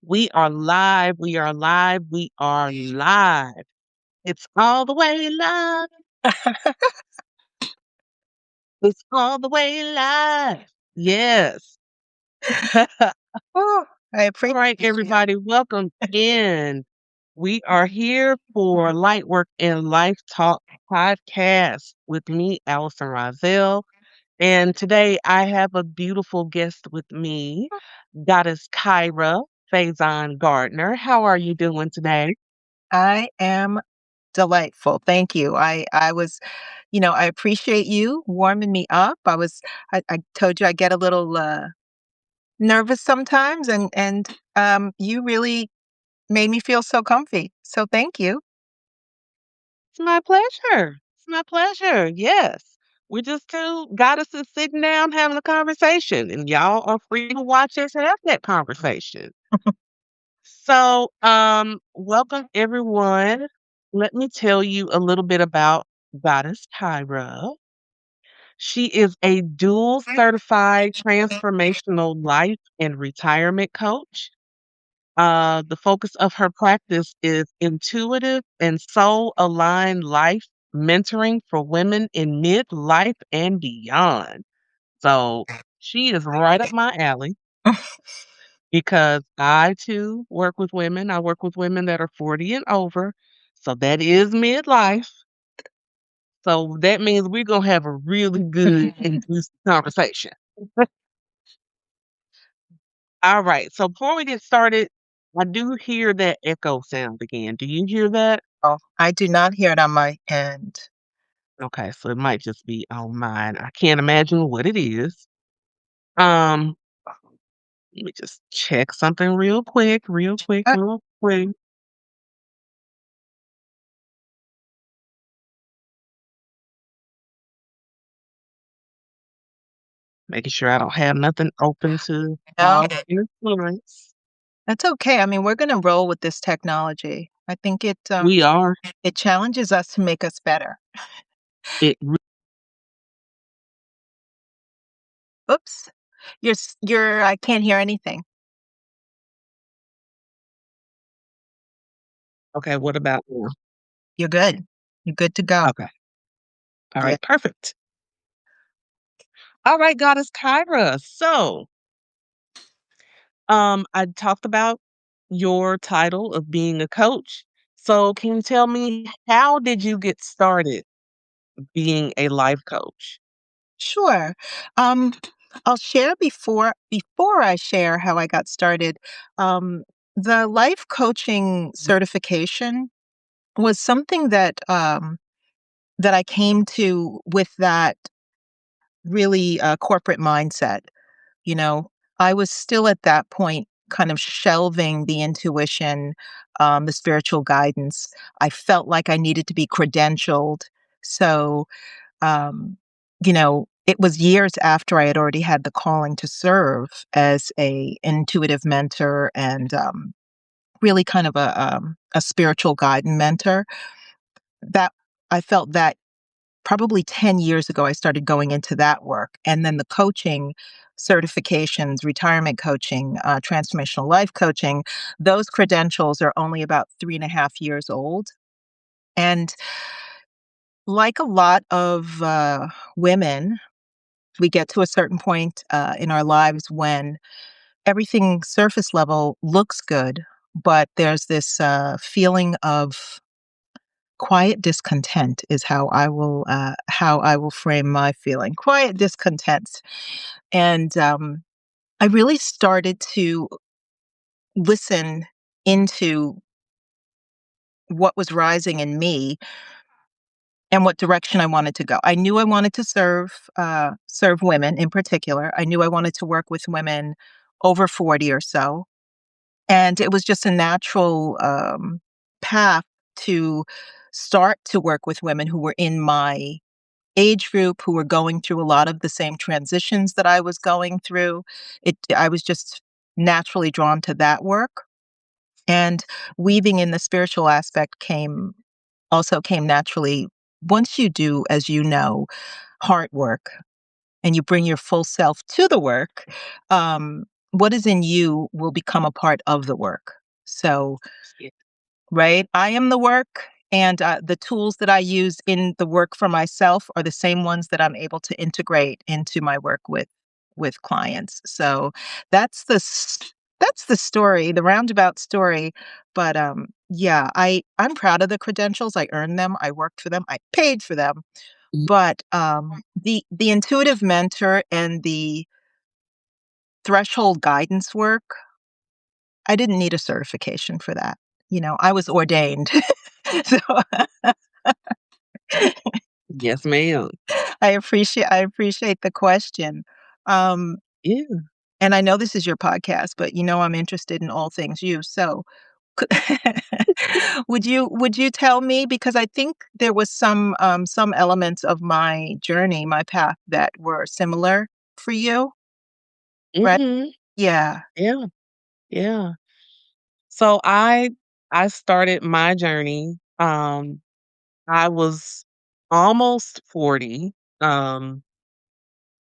We are live. We are live. We are live. It's all the way live. It's all the way live. Yes. Oh, I All appreciate right, you. everybody, welcome in. We are here for LightWork and LifeTalk podcast with me, Allison Rozzel. And today I have a beautiful guest with me, Goddess Kyra Faison Gardner. How are you doing today? I am delightful. Thank you. I was, I appreciate you warming me up. I told you I get a little nervous sometimes, and you really made me feel so comfy. So thank you. It's my pleasure. It's my pleasure. Yes. We just two goddesses sitting down having a conversation, and y'all are free to watch us have that conversation. So, welcome everyone. Let me tell you a little bit about Goddess Kyra. She is a dual certified transformational life and retirement coach. The focus of her practice is intuitive and soul aligned life mentoring for women in midlife and beyond. So she is right up my alley because I too work with women. I work with women that are 40 and over. So that is midlife. So that means we're going to have a really good and juicy conversation. All right. So before we get started, I do hear that echo sound again. Do you hear that? Oh, I do not hear it on my end. Okay, so it might just be on mine. I can't imagine what it is. Um, let me just check something real quick, real quick, Uh, real quick. Making sure I don't have nothing open to no, influence. that's okay. I mean, we're going to roll with this technology. I think We are. it challenges us to make us better. It. Oops, you're. I can't hear anything. Okay. What about now? You're good. You're good to go. Okay. All Yeah. right. Perfect. All right, Goddess Kyra. So, I talked about your title of being a coach. So, can you tell me how did you get started being a life coach? Sure. Um, I'll share before I share how I got started. Um, the life coaching certification was something that I came to with that really corporate mindset. You know, I was still at that point kind of shelving the intuition, the spiritual guidance. I felt like I needed to be credentialed. So it was years after I had already had the calling to serve as a intuitive mentor and really kind of a spiritual guide and mentor that I felt that probably 10 years ago I started going into that work, and then the coaching certifications, retirement coaching, transformational life coaching. Those credentials are only about 3.5 years old, and like a lot of women, we get to a certain point in our lives when everything surface level looks good, but there's this feeling of quiet discontent is how I will frame my feeling. Quiet discontent, and I really started to listen into what was rising in me and what direction I wanted to go. I knew I wanted to serve women in particular. I knew I wanted to work with women over 40 or so. And it was just a natural path to start to work with women who were in my age group, who were going through a lot of the same transitions that I was going through. I was just naturally drawn to that work. And weaving in the spiritual aspect came naturally once you do, as you know, heart work and you bring your full self to the work. what is in you will become a part of the work. So, Yeah. right, I am the work, and the tools that I use in the work for myself are the same ones that I'm able to integrate into my work with clients. So that's that's the story, the roundabout story. But yeah, I'm proud of the credentials. I earned them. I worked for them. I paid for them. But the intuitive mentor and the threshold guidance work, I didn't need a certification for that. I was ordained. So Yes, ma'am. I appreciate the question. Um, Yeah. and I know this is your podcast, but I'm interested in all things you. So c would you tell me, because I think there was some elements of my journey, my path that were similar for you, right? Mhm. Yeah. Yeah. Yeah. So I started my journey, I was almost 40, um,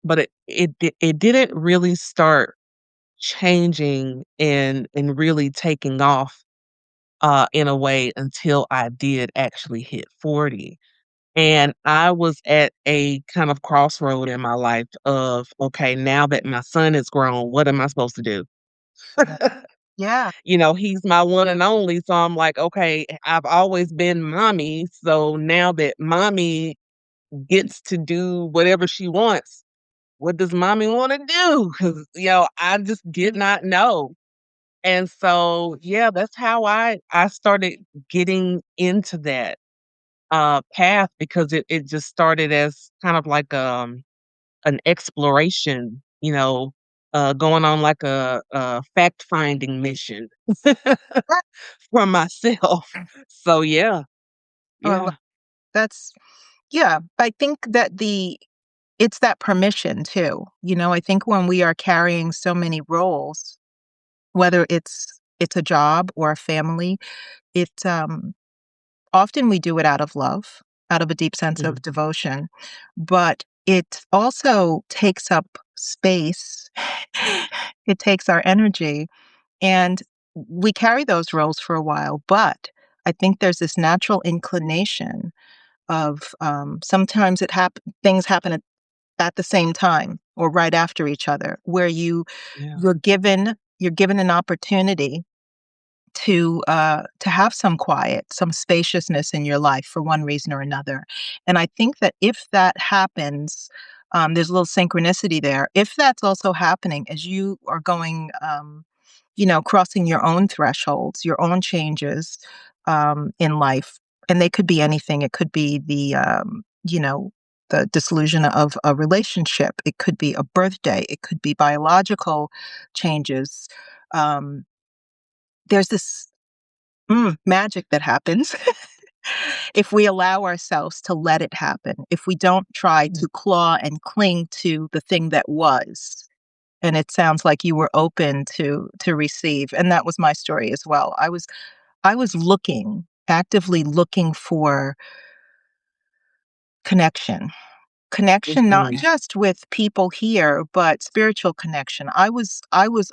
but it didn't really start changing and really taking off, in a way until I did actually hit 40. And I was at a kind of crossroad in my life of, okay, now that my son is grown, what am I supposed to do? Yeah. Yeah. He's my one and only. So I'm like, okay, I've always been mommy. So now that mommy gets to do whatever she wants, what does mommy want to do? Because, I just did not know. And so, yeah, that's how I started getting into that path, because it just started as kind of like an exploration, going on like a fact finding mission Right. for myself. So yeah, Oh, yeah, that's yeah. I think that it's that permission too. I think when we are carrying so many roles, whether it's a job or a family, it often we do it out of love, out of a deep sense mhm, of devotion, but it also takes up space. It takes our energy, and we carry those roles for a while, but I think there's this natural inclination of, sometimes things happen at the same time or right after each other, where yeah, you're given an opportunity to have some quiet, some spaciousness in your life for one reason or another. And I think that if that happens, there's a little synchronicity there. If that's also happening as you are going, crossing your own thresholds, your own changes in life, and they could be anything. It could be the disillusion of a relationship. It could be a birthday. It could be biological changes. Um, there's this magic that happens if we allow ourselves to let it happen, if we don't try mm, to claw and cling to the thing that was. And it sounds like you were open to receive, and that was my story as well. I was actively looking for connection. Connection not mhm, just with people here, but spiritual connection. I was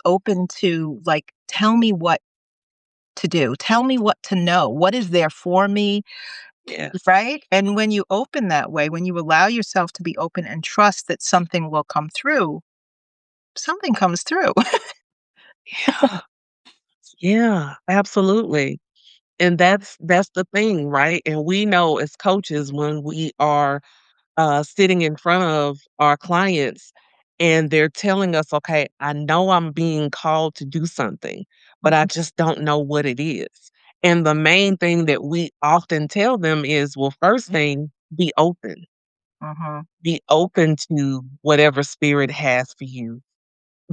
open to, like, tell me what to do. Tell me what to know. What is there for me? yes, Right? And when you open that way, when you allow yourself to be open and trust that something will come through, something comes through. yeah, yeah, absolutely. And that's the thing, right? And we know as coaches, when we are sitting in front of our clients and they're telling us, okay, I know I'm being called to do something, but I Mhm, just don't know what it is. And the main thing that we often tell them is, well, first thing, be open. mhm. Be open to whatever spirit has for you.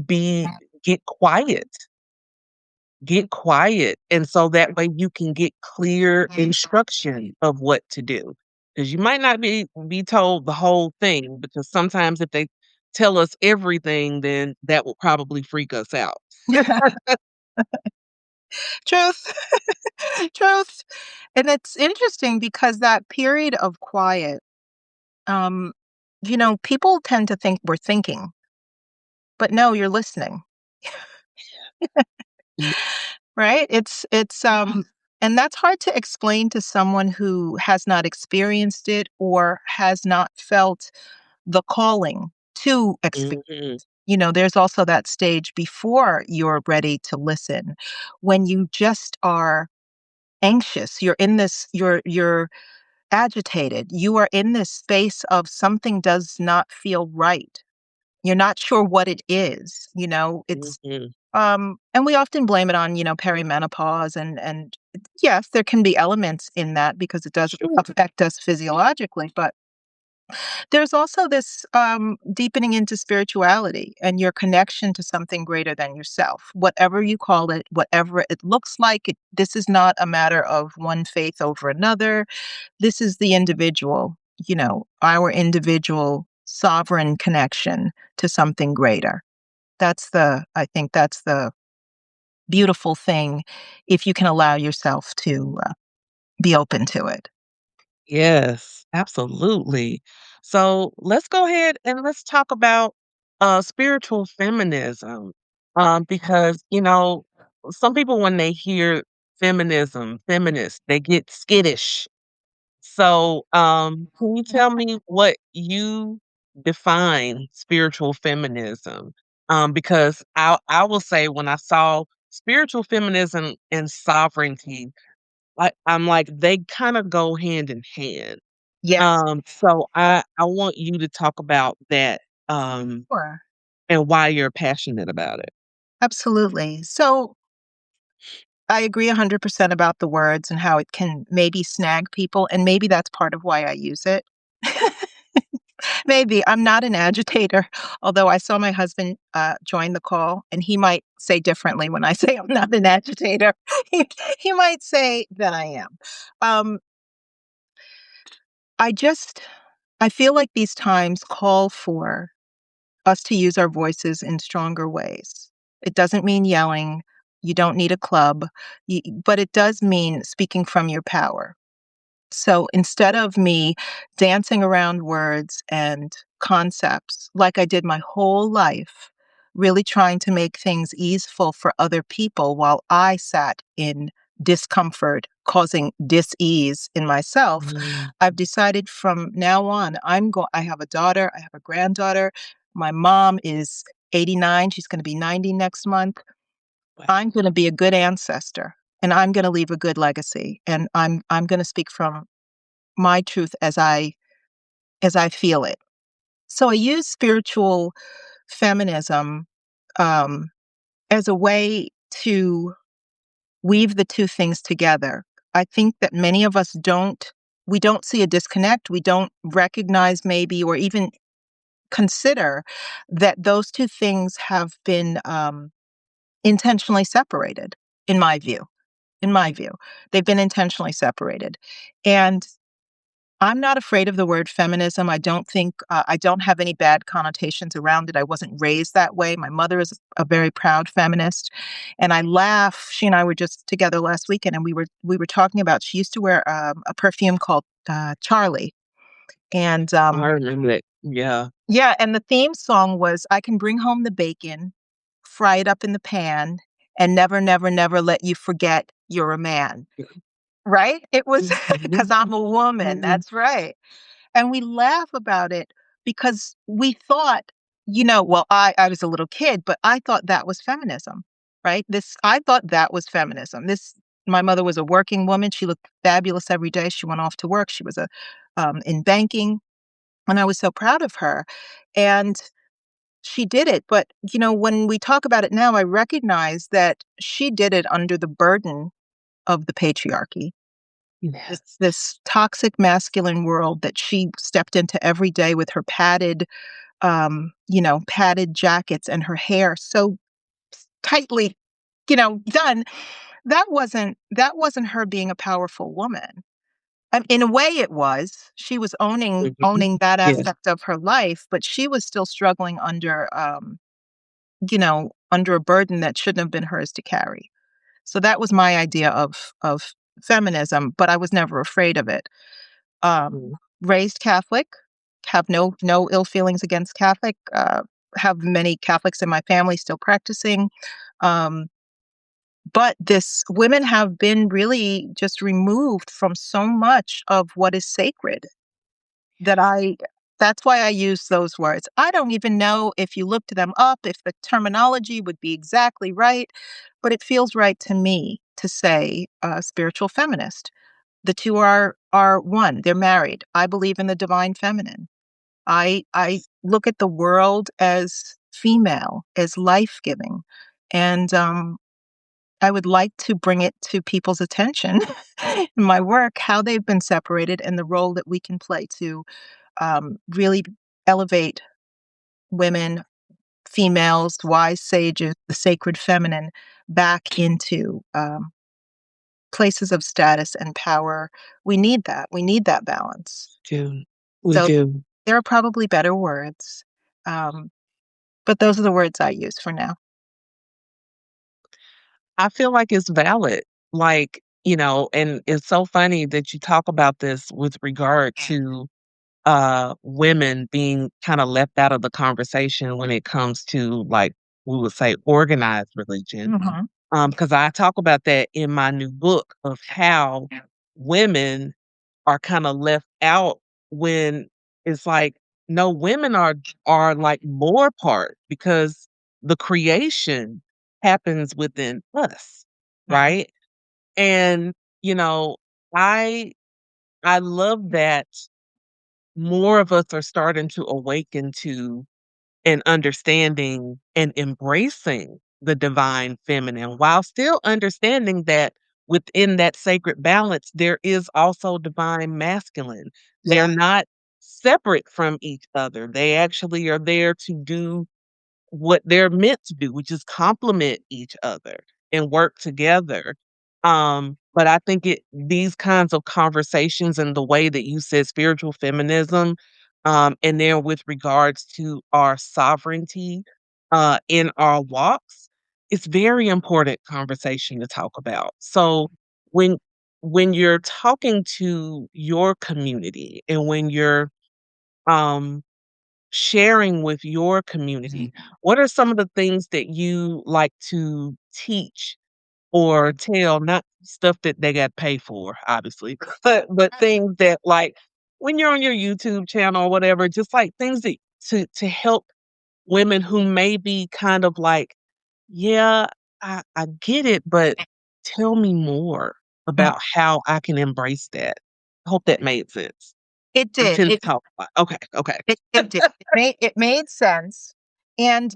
Be Get quiet. Get quiet. And so that way you can get clear instruction of what to do. Because you might not be told the whole thing, because sometimes if they tell us everything, then that will probably freak us out. Truth. Truth. And it's interesting because that period of quiet, um, people tend to think we're thinking, but no, you're listening. Mm, Right? And that's hard to explain to someone who has not experienced it or has not felt the calling to experience. mhm, There's also that stage before you're ready to listen when you just are anxious. You're agitated. You are in this space of something does not feel right. You're not sure what it is. mhm. And we often blame it on, perimenopause and yes, there can be elements in that because it does Sure. affect us physiologically, but there's also this deepening into spirituality and your connection to something greater than yourself, whatever you call it, whatever it looks like. This is not a matter of one faith over another. This is the individual, our individual sovereign connection to something greater. I think that's the beautiful thing if you can allow yourself to be open to it. Yes, absolutely. So let's go ahead and let's talk about spiritual feminism. Because, some people when they hear feminism, feminist, they get skittish. So, can you tell me what you define spiritual feminism? Because I will say when I saw spiritual feminism and sovereignty, I'm like they kind of go hand in hand. Yes. So I want you to talk about that Sure. and why you're passionate about it. Absolutely. So I agree 100% about the words and how it can maybe snag people, and maybe that's part of why I use it. Maybe. I'm not an agitator, although I saw my husband join the call, and he might say differently when I say I'm not an agitator. he, he might say that I am. Um, I just, I feel like these times call for us to use our voices in stronger ways. It doesn't mean yelling. You don't need a club, but it does mean speaking from your power. So instead of me dancing around words and concepts like I did my whole life, really trying to make things easeful for other people while I sat in discomfort, causing dis-ease in myself, Mm, I've decided from now on, I have a daughter, I have a granddaughter. My mom is 89, she's going to be 90 next month. wow. I'm going to be a good ancestor and I'm going to leave a good legacy and I'm going to speak from my truth as I feel it. So I use spiritual feminism um, as a way to weave the two things together. I think that many of us don't see a disconnect. We don't recognize maybe or even consider that those two things have been intentionally separated, in my view. In my view, they've been intentionally separated. And I'm not afraid of the word feminism. I don't have any bad connotations around it. I wasn't raised that way. My mother is a very proud feminist, and I laugh. She and I were just together last weekend, and we were talking about. She used to wear a perfume called Charlie, and I remember that. Yeah. yeah, and the theme song was "I can bring home the bacon, fry it up in the pan, and never, never, never let you forget you're a man." Right? It was because Mhm, I'm a woman. mhm. That's right. And we laugh about it because we thought, well, I was a little kid, but I thought that was feminism, right? I thought that was feminism. My mother was a working woman. She looked fabulous every day. She went off to work. She was in banking, and I was so proud of her. And she did it. But, when we talk about it now, I recognize that she did it under the burden of the patriarchy, this Yes. this toxic masculine world that she stepped into every day with her padded jackets and her hair so tightly, done. That wasn't her being a powerful woman. In a way, it was. She was Mhm. owning that Yes. aspect of her life, but she was still struggling under a burden that shouldn't have been hers to carry. So that was my idea of feminism, but I was never afraid of it. Um, Mhm. Raised Catholic, have no ill feelings against Catholic, have many Catholics in my family still practicing. Um, but this women have been really just removed from so much of what is sacred that I that's why I use those words. I don't even know if you looked them up, if the terminology would be exactly right, but it feels right to me to say spiritual feminist. The two are one. They're married. I believe in the divine feminine. I look at the world as female, as life-giving, and I would like to bring it to people's attention in my work, how they've been separated and the role that we can play to really elevate women, females, wise sages, the sacred feminine back into places of status and power. We need that. We need that balance. Do. We So do. there are probably better words, um, but those are the words I use for now. I feel like it's valid. Like, and it's so funny that you talk about this with regard to women being kind of left out of the conversation when it comes to, like, we would say organized religion. Mhm. Because I talk about that in my new book of how women are kind of left out when it's like, no, women are like more part because the creation happens within us, Mhm. right? And you know, I I love that more of us are starting to awaken to and understanding and embracing the divine feminine while still understanding that within that sacred balance, there is also divine masculine. They're Yeah. not separate from each other. They actually are there to do what they're meant to do, which is complement each other and work together. But I think these kinds of conversations and the way that you said spiritual feminism, and then with regards to our sovereignty in our walks, it's very important conversation to talk about. So when when you're talking to your community and when you're um sharing with your community, what are some of the things that you like to teach or tell? Not stuff that they got paid for, obviously, but things that, like, when you're on your YouTube channel or whatever, just like things that to help women who may be kind of like, yeah, I get it, but tell me more Mm. about how I can embrace that. I hope that made sense. It I did. tend to talk a lot. Okay, okay. It did. It made sense. And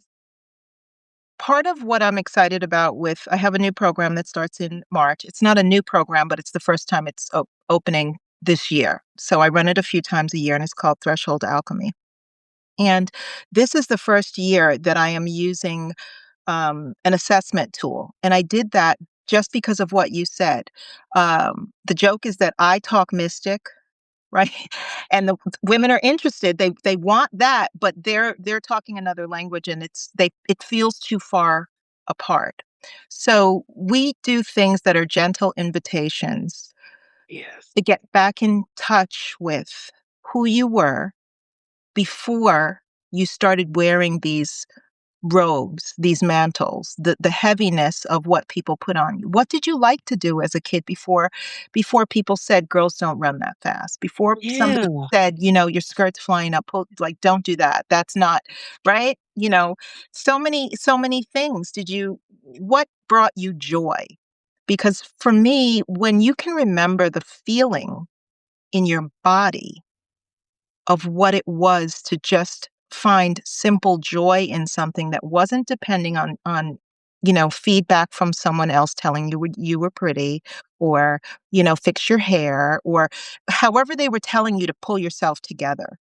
part of what I'm excited about with I have a new program that starts in March. It's not a new program, but it's the first time it's opening this year. So I run it a few times a year, and it's called Threshold Alchemy. And this is the first year that I am using an assessment tool. And I did that just because of what you said. The joke is that I talk mystic, right? And the women are interested. They want that, but they're talking another language, and it feels too far apart. So we do things that are gentle invitations Yes. to get back in touch with who you were before you started wearing these robes, these mantles, the heaviness of what people put on you. What did you like to do as a kid before people said girls don't run that fast? Before somebody Yeah. said, your skirt's flying up, like don't do that. That's not right. So many things. What brought you joy? Because for me, when you can remember the feeling in your body of what it was to just find simple joy in something that wasn't depending on feedback from someone else telling you were pretty, or fix your hair, or however they were telling you to pull yourself together,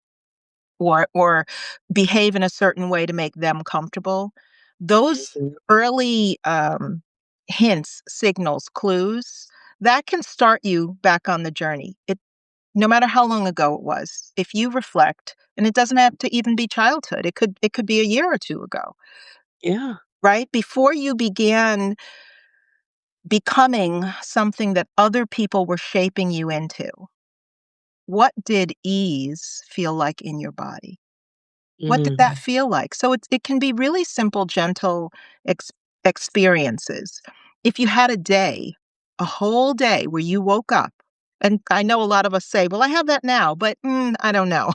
or behave in a certain way to make them comfortable. Those Mhm. early hints, signals, clues that can start you back on the journey. No matter how long ago it was, if you reflect, and it doesn't have to even be childhood, it could be a year or two ago, Yeah. right? Before you began becoming something that other people were shaping you into, what did ease feel like in your body? What did Mhm. that feel like? So it can be really simple, gentle experiences. If you had a day, a whole day where you woke up, and I know a lot of us say, well, I have that now, but I don't know.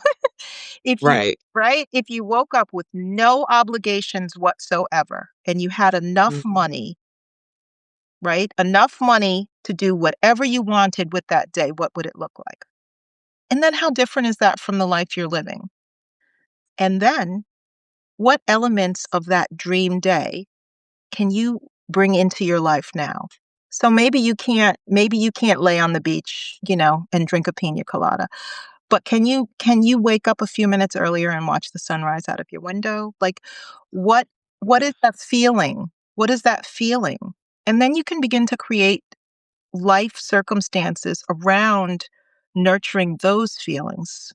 If you, Right. right? If you woke up with no obligations whatsoever and you had enough Mhm. money, right? Enough money to do whatever you wanted with that day, what would it look like? And then how different is that from the life you're living? And then what elements of that dream day can you bring into your life now? So maybe you can't lay on the beach, and drink a pina colada. But can you wake up a few minutes earlier and watch the sunrise out of your window? Like what what is that feeling? What is that feeling? And then you can begin to create life circumstances around nurturing those feelings.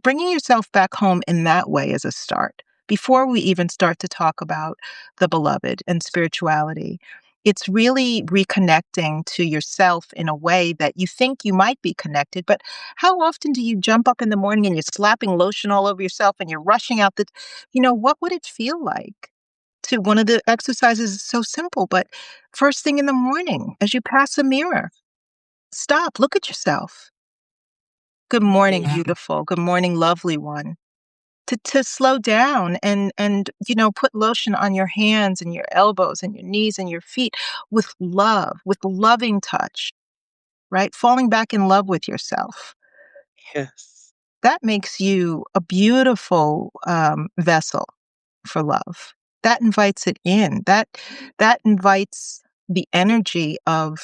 Bringing yourself back home in that way is a start. Before we even start to talk about the beloved and spirituality, it's really reconnecting to yourself in a way that you think you might be connected. But how often do you jump up in the morning and you're slapping lotion all over yourself and you're rushing out what would it feel like? To one of the exercises is so simple, but first thing in the morning, as you pass a mirror, stop, look at yourself. Good morning, Mhm. beautiful. Good morning, lovely one. To slow down and put lotion on your hands and your elbows and your knees and your feet with love, with loving touch, right? Falling back in love with yourself. Yes. That makes you a beautiful vessel for love. That invites it in. That invites the energy of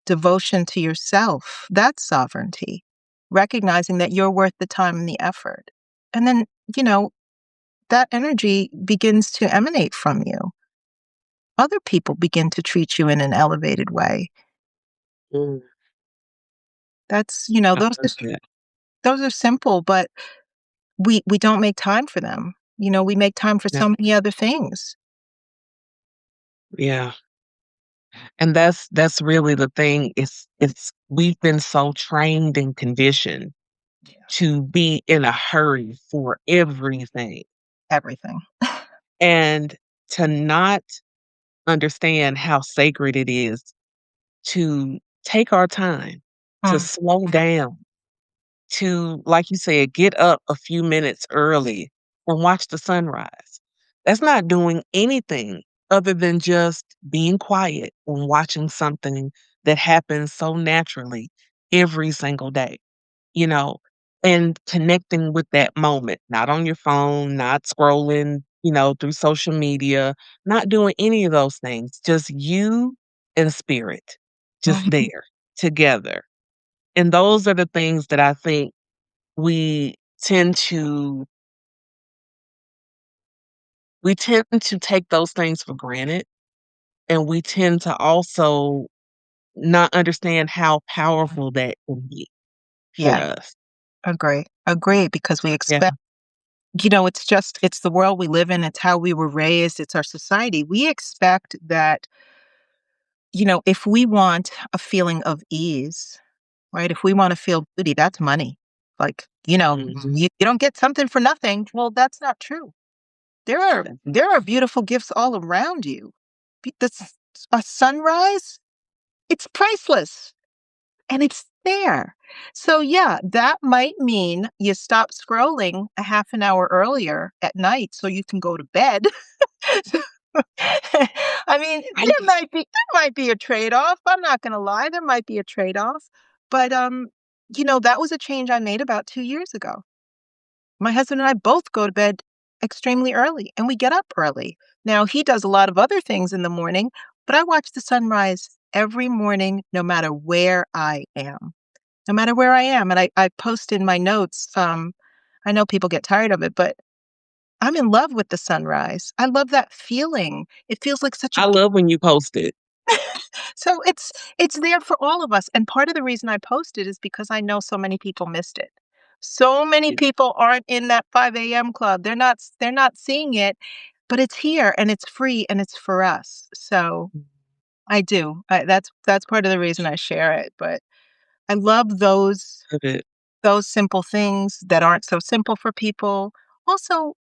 devotion to yourself. That's sovereignty. Recognizing that you're worth the time and the effort. And then, you know, that energy begins to emanate from you. Other people begin to treat you in an elevated way. Mm, That's, I love that. those are simple, but we don't make time for them. We make time for Yeah. so many other things. Yeah. And that's really the thing. It's we've been so trained and conditioned to be in a hurry for everything Everything. and to not understand how sacred it is to take our time, to Mm, slow down, to, like you said, get up a few minutes early and watch the sunrise. That's not doing anything other than just being quiet and watching something that happens so naturally every single day, you know, and connecting with that moment, not on your phone, not scrolling, through social media, not doing any of those things, just you and spirit, just mhm. there together. And those are the things that I think we tend to we tend to take those things for granted, and we tend to also not understand how powerful that can be for Yeah, us. agree. Agree, because we Yeah. expect, it's the world we live in, it's how we were raised, it's our society. We expect that, if we want a feeling of ease, right? If we want to feel beauty, that's money. Like, Mhm. you don't get something for nothing. Well, that's not true. There are beautiful gifts all around you. A sunrise, it's priceless and it's there. So yeah, that might mean you stop scrolling a half an hour earlier at night so you can go to bed. I mean, Right? there might be a trade-off. I'm not gonna lie, there might be a trade-off. But that was a change I made about 2 years ago. My husband and I both go to bed extremely early, and we get up early. Now, he does a lot of other things in the morning, but I watch the sunrise every morning no matter where I am. No matter where I am, and I post in my notes, I know people get tired of it, but I'm in love with the sunrise. I love that feeling. It feels like such a I love when you post it. so it's there for all of us, and part of the reason I posted is because I know so many people missed it. So many Yeah. people aren't in that 5 a.m. club. They're not seeing it, but it's here and it's free and it's for us. So I do. That's part of the reason I share it. But I love Love it. those simple things that aren't so simple for people. Also,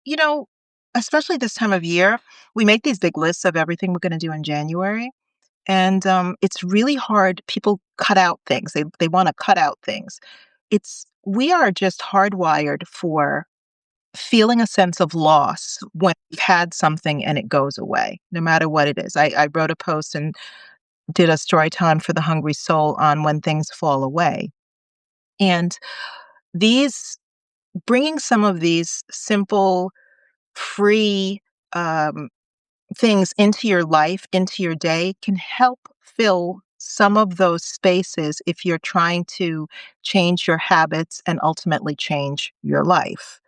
especially this time of year, we make these big lists of everything we're gonna do in January, and, it's really hard. People cut out things. They wanna cut out things. We are just hardwired for feeling a sense of loss when we've had something and it goes away, no matter what it is. I wrote a post and did a story time for the hungry soul on when things fall away. And these bringing some of these simple, free, um, things into your life, into your day, can help fill some of those spaces if you're trying to change your habits and ultimately change your life.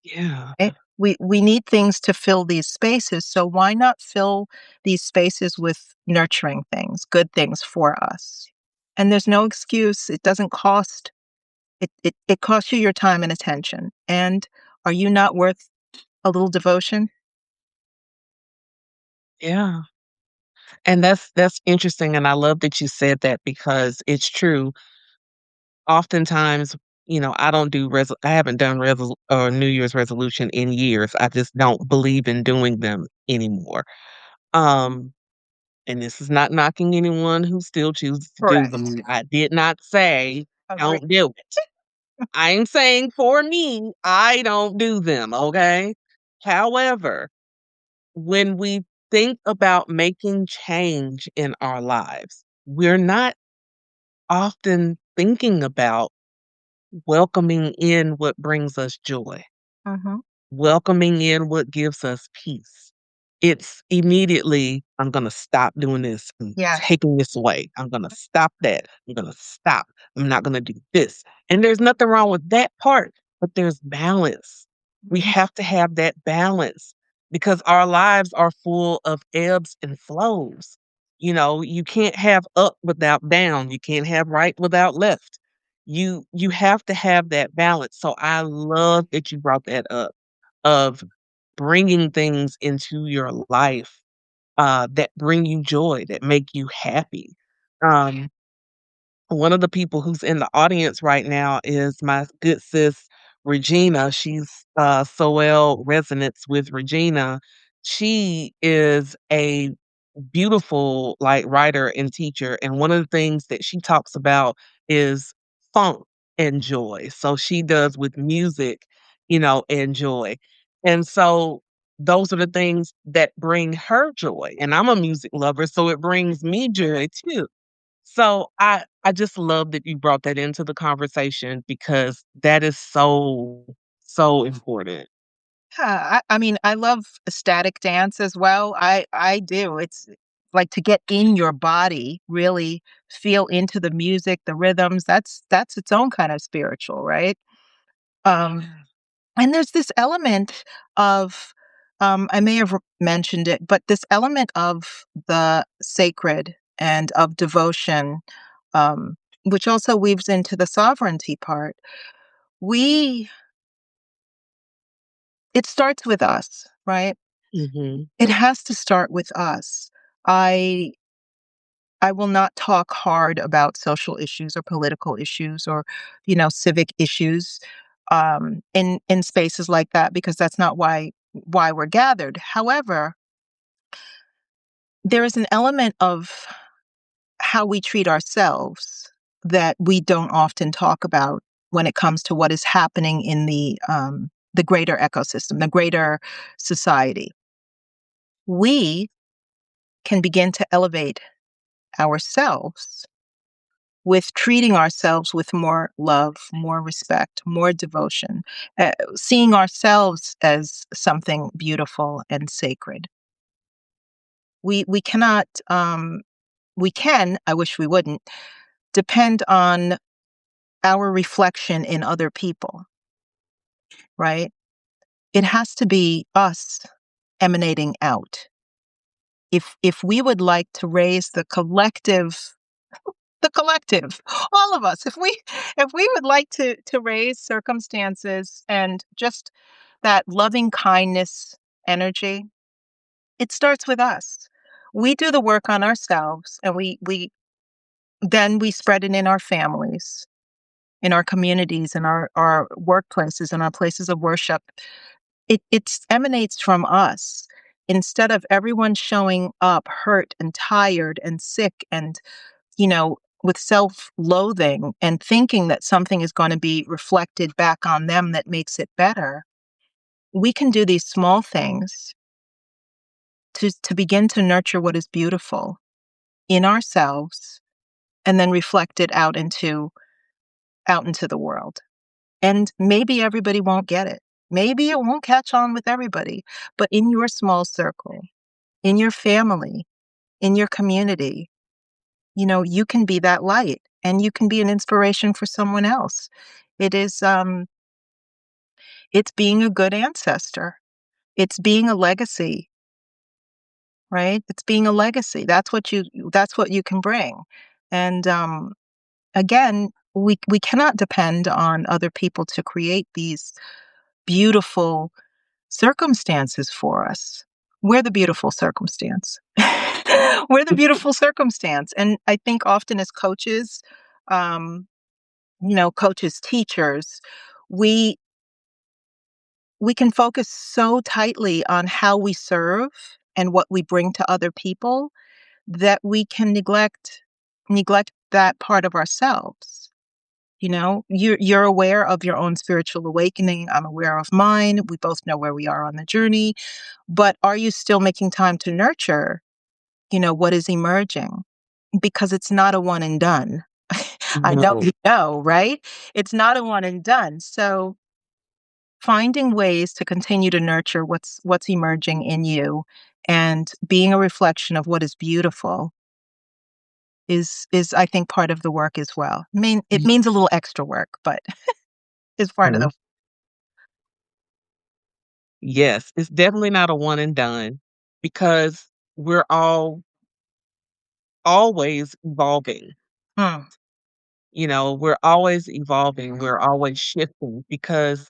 Yeah. We need things to fill these spaces, so why not fill these spaces with nurturing things, good things for us? And there's no excuse. It doesn't cost it costs you your time and attention. And are you not worth a little devotion? Yeah. And that's interesting, and I love that you said that because it's true. Oftentimes, I don't do I haven't done New Year's resolution in years. I just don't believe in doing them anymore. Um, and this is not knocking anyone who still chooses to do Correct. them. I did not say Agree. don't do it. I'm saying for me, I don't do them, okay? However, when we think about making change in our lives, we're not often thinking about welcoming in what brings us joy, Mhm. welcoming in what gives us peace. It's immediately, I'm going to stop doing this and Yes. taking this away. I'm going to stop that. I'm going to stop. I'm not going to do this. And there's nothing wrong with that part, but there's balance. We Mhm. have to have that balance because our lives are full of ebbs and flows. You can't have up without down. You can't have right without left. You have to have that balance. So I love that you brought that up of bringing things into your life, that bring you joy, that make you happy. Um, One of the people who's in the audience right now is my good sis, Regina. She's, so well resonance with Regina. She is a beautiful, like, writer and teacher, and one of the things that she talks about is funk and joy. So she does with music, and joy. And so those are the things that bring her joy, and I'm a music lover, so it brings me joy too. So I just love that you brought that into the conversation because that is so, so important. Yeah, I mean, I love ecstatic dance as well. I do. It's like to get in your body, really feel into the music, the rhythms. That's its own kind of spiritual, right? Um, Yeah. and there's this element of, I may have mentioned it, but this element of the sacred and of devotion, um, which also weaves into the sovereignty part. We It starts with us, right? Mhm. It has to start with us. I I will not talk hard about social issues or political issues or, civic issues, in spaces like that because that's not why we're gathered. However, there is an element of how we treat ourselves that we don't often talk about when it comes to what is happening in the greater ecosystem, the greater society. We can begin to elevate ourselves with treating ourselves with more love, more respect, more devotion, seeing ourselves as something beautiful and sacred. We cannot, we can, I wish we wouldn't, depend on our reflection in other people, right? It has to be us emanating out. If we would like to raise the collective, all of us, if we would like to raise circumstances and just that loving kindness energy, it starts with us. We do the work on ourselves, and we spread it in our families, in our communities, in our workplaces, in our places of worship. it emanates from us. Instead of everyone showing up hurt and tired and sick and, with self-loathing and thinking that something is going to be reflected back on them that makes it better, we can do these small things to begin to nurture what is beautiful in ourselves and then reflect it out into the world. And maybe everybody won't get it. Maybe it won't catch on with everybody, but in your small circle, in your family, in your community, you can be that light and you can be an inspiration for someone else. It is it's being a good ancestor. It's being a legacy, right? It's being a legacy. That's what you can bring. And again, we cannot depend on other people to create these beautiful circumstances for us. We're the beautiful circumstance. We're the beautiful circumstance. And I think often as coaches, um, coaches, teachers, we we can focus so tightly on how we serve and what we bring to other people that we can neglect that part of ourselves. You're aware of your own spiritual awakening. I'm aware of mine. We both know where we are on the journey. But are you still making time to nurture, what is emerging? Because it's not a one and done. I know No. you know, right? It's not a one and done. So finding ways to continue to nurture what's emerging in you and being a reflection of what is beautiful is I think part of the work as well. I mean, it means a little extra work, but is part of the. Mhm. Yes, it's definitely not a one and done because we're all always evolving. Mm, We're always evolving, we're always shifting because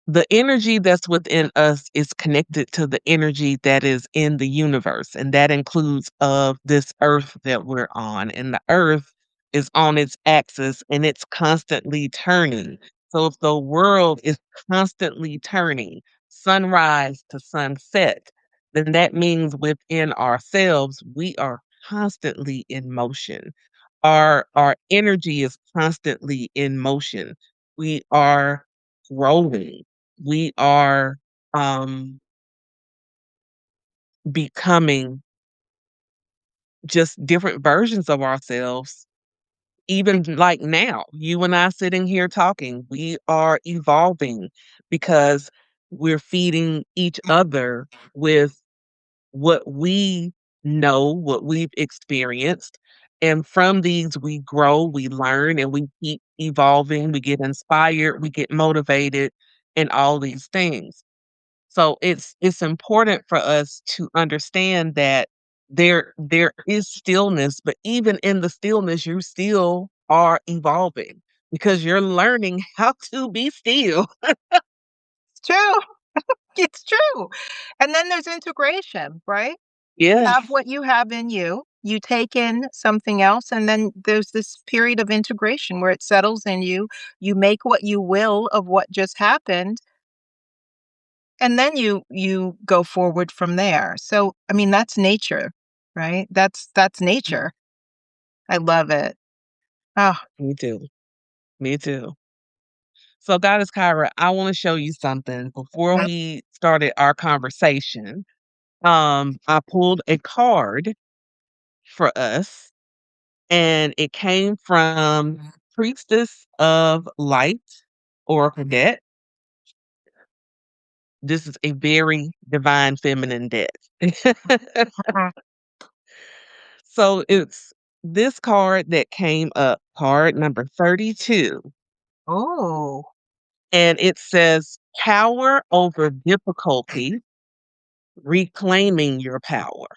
the energy that's within us is connected to the energy that is in the universe, and that includes of this earth that we're on. And the earth is on its axis and it's constantly turning. So if the world is constantly turning, sunrise to sunset, then that means within ourselves we are constantly in motion. Our energy is constantly in motion. We are growing. We are becoming just different versions of ourselves. Even like now, you and I sitting here talking, we are evolving because we're feeding each other with what we know, what we've experienced. And from these, we grow, we learn, and we keep evolving. We get inspired, we get motivated, and all these things. So it's important for us to understand that there is stillness, but even in the stillness, you still are evolving because you're learning how to be still. it's true. It's true. And then there's integration, right? Yes. Have what you have in you. You take in something else, and then there's this period of integration where it settles in you. You make what you will of what just happened, and then you go forward from there. So, I mean, that's nature, right? That's nature. I love it. Oh, Me too. Me too. So, Goddess Kyra, I want to show you something. Before mm, we started our conversation, I pulled a card for us, and it came from Priestess of Light Oracle deck. This is a very divine feminine deck. mm. So it's this card that came up, card number 32, Oh, and it says power over difficulty, reclaiming your power.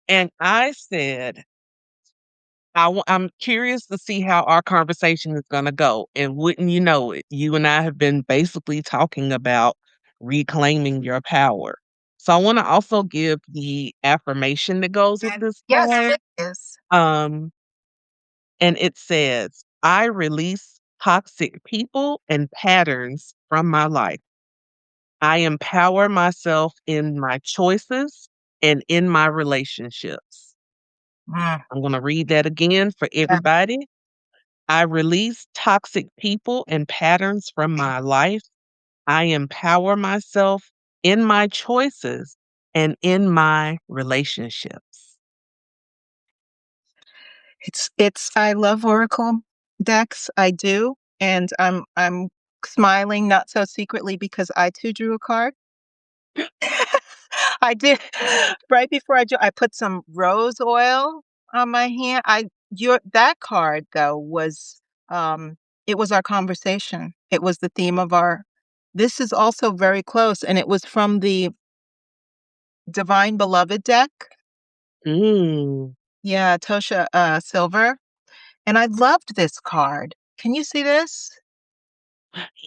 And I said, I'm curious to see how our conversation is going to go. And wouldn't you know it, you and I have been basically talking about reclaiming your power. So I want to also give the affirmation that goes with this yes, card. please. Um, and it says, I release toxic people and patterns from my life. I empower myself in my choices and in my relationships. Mm, I'm going to read that again for yeah. everybody. I release toxic people and patterns from my life. I empower myself in my choices and in my relationships. It's I love Oracle decks. I do. And I'm smiling not so secretly because I too drew a card. I did right before I put some rose oil on my hand. I your That card though was um it was our conversation. It was the theme of our this is also very close and it was from the Divine Beloved deck. Mm, Yeah, Tosha Silver. And I loved this card. Can you see this?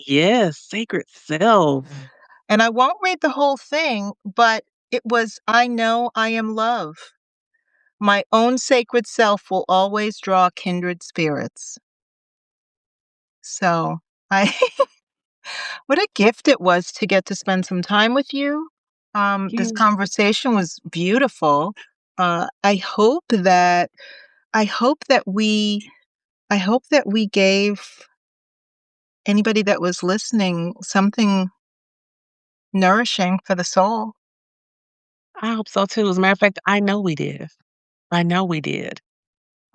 yes, sacred self. And I won't read the whole thing, but it was I know I am love. My own sacred self will always draw kindred spirits. So I what a gift it was to get to spend some time with you. This You. conversation was beautiful. I hope that I hope that we I hope that we gave anybody that was listening something nourishing for the soul. I hope so too. As a matter of fact, I know we did. I know we did.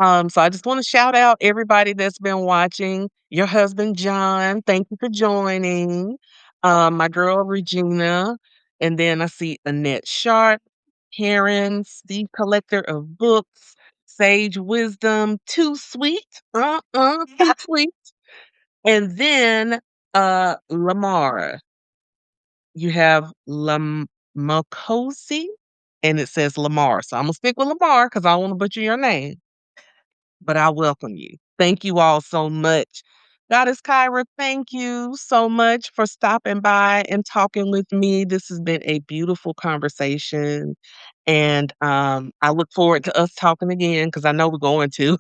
So I just want to shout out everybody that's been watching. Your husband, John, thank you for joining. My girl, Regina. And then I see Annette Sharp, Karen, Steve Collector of Books, Sage Wisdom, Too Sweet, Too Sweet. And then Lamara. You have Makosi, and it says Lamar. So I'm gonna stick with Lamar because I don't want to butcher your name, but I welcome you. Thank you all so much. Goddess Kyra, thank you so much for stopping by and talking with me. This has been a beautiful conversation. And I look forward to us talking again because I know we're going to.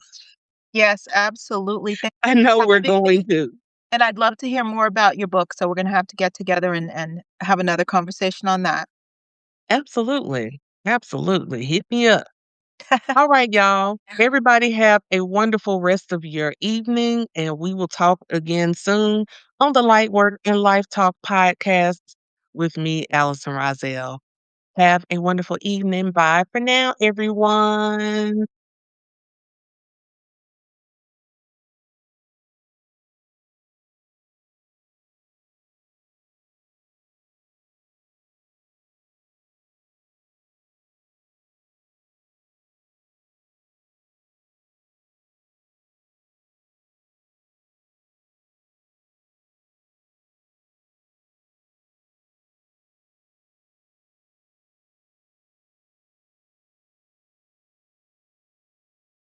Yes, absolutely. Thank I you know for we're having me. going to. And I'd love to hear more about your book. So we're going to have to get together and have another conversation on that. Absolutely. Absolutely. Hit me up. All right, y'all. Everybody have a wonderful rest of your evening, and we will talk again soon on the LightWork and LifeTalk podcast with me, Allison Rozzel. Have a wonderful evening. Bye for now, everyone.